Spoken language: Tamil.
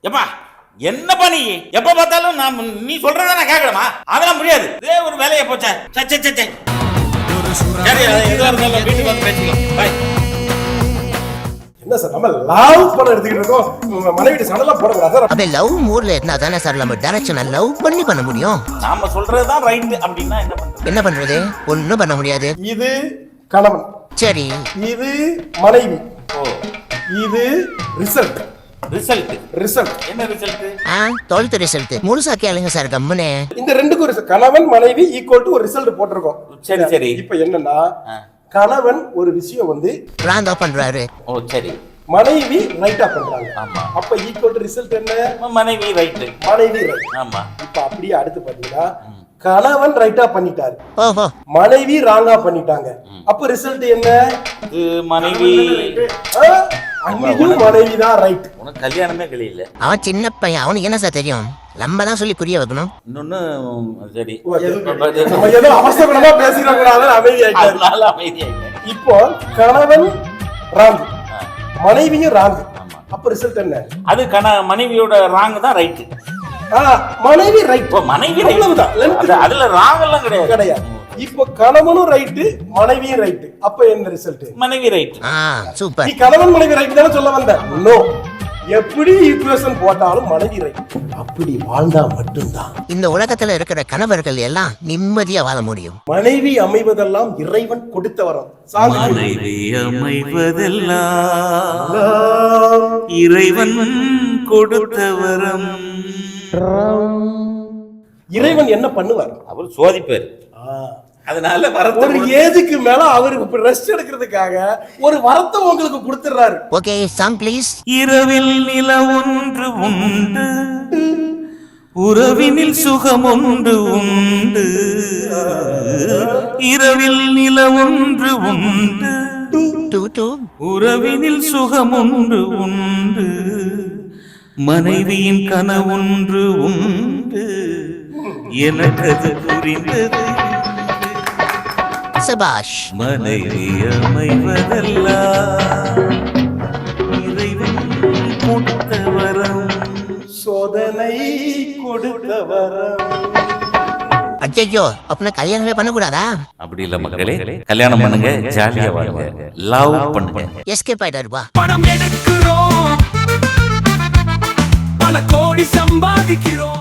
எப்பா என்னப்பா நீ எப்ப பார்த்தாலும் நான் நீ சொல்றத நான் கேட்கணுமா? அதெல்லாம் முடியாது. இதே ஒரு வேலையை போச்சே. சே சரி எதுவாக இருந்தாலும் வீட்டுக்கு வந்து பேசிக்கலாம். பாய். என்ன சார் நம்ம லவ் பண்ண எடுத்துக்கிட்டு இருக்கோம், மனைவிட்டு சண்டை போடக்கூடாது சார். அப்ப லவ் மூட்ல இருந்தா தானே சார் நம்ம டைரக்ஷனா லவ் பண்ண முடியும். நாம சொல்றதுதான் ரைட் அப்படின்னா என்ன பண்றது? ஒண்ணும் பண்ண முடியாது. இது கணவன், சரி, இது மனைவி, ஓ இது ரிசல்ட். என்ன ரிசல்ட்? 12th ரிசல்ட் முழுசா கேளுங்க சார் கம்முனே. இந்த ரெண்டுக்கும் கணவன் மனைவி ஈக்குவல் டு ஒரு ரிசல்ட் போட்டிருக்கோம். சரி இப்போ என்னன்னா கணவன் ஒரு விஷயம் வந்து ராங்கா பண்றாரு, ஓ சரி, மனைவி ரைட்டா பண்றாங்க. ஆமா, அப்ப ஈக்குவல் டு ரிசல்ட் என்ன? மனைவி ரைட். ஆமா. இப்ப அப்படியே அடுத்து பாத்தீங்கன்னா கணவன் ரைட்டா பண்ணிட்டாரு, ஓஹோ, மனைவி ராங்கா பண்ணிட்டாங்க. அப்ப ரிசல்ட் என்ன? மனைவி மனைவி தான் ரைட். உனக்கு கல்யாணமே கழியல. அவன் சின்ன பையன், அவனுக்கு என்ன சார் தெரியும்? நம்ம தான் சொல்லி புரிய வைக்கணும். இன்னொன்னு சரி, ஏதோ அவசரமா பேசிடக்கூடாது, அமைதியாயிட்டாரு. இப்போ கணவன் ராங், மனைவியும் ராங். அப்ப ரிசல்ட் என்ன? அது மனைவியோட ராங் தான் ரைட். மனைவி ரைட், மனைவி அதுல ராங் எல்லாம் கிடையாது. இப்போ கணவனும் ரைட், மனைவியும் ரைட். அப்ப என்ன ரிசல்ட்? மனைவி ரைட். சூப்பர். நீ கணவன் மனைவி ரைட் தான சொல்ல வந்த? நோ, எப்படி ஈக்குவேஷன் போட்டாலும் மனைவி ரைட். அப்படி வாழ்ந்தா மட்டும்தான் இந்த உலகத்துல இருக்கிற கணவர்கள் எல்லாம் நிம்மதியா வாழ முடியும். மனைவி அமைவதெல்லாம் இறைவன் கொடுத்த வரம். மனைவி அமைவதெல்லாம் இறைவன் கொடுத்த வரம். இறைவன் என்ன பண்ணுவார்? அவர் சோதிப்பார். அதனால ஒரு ஏஜுக்கு மேல அவருக்கு ரெஸ்ட் எடுக்கிறதுக்காக ஒரு வரத்தை உங்களுக்கு கொடுத்துறாரு. Okay, song please. இரவில் நில ஒன்று உண்டு, உறவினில் சுகம் ஒன்று உண்டு. இரவில் நில ஒன்று உண்டு, உறவினில் சுகம் ஒன்று உண்டு. மனைவியின் கனவொன்று உண்டு, எனக்கது புரிந்தது. சபாஷ். மனைவி அமைவதெல்லாம் இறைவன் கொடுத்த வரம், சோதனை கொடுத்த வரம். அச்சோ, அப்பனா கல்யாணமே பண்ண கூடாதா? அப்படி இல்ல மக்களே, கல்யாணம் பண்ணுங்க, ஜாலியா வாழுங்க, லவ் பண்ணுங்க. எஸ்கேப் ஆயிட்டாருப்பா. பணம் எடுக்கிறோம், பல கோடி சம்பாதிக்கிறோம்.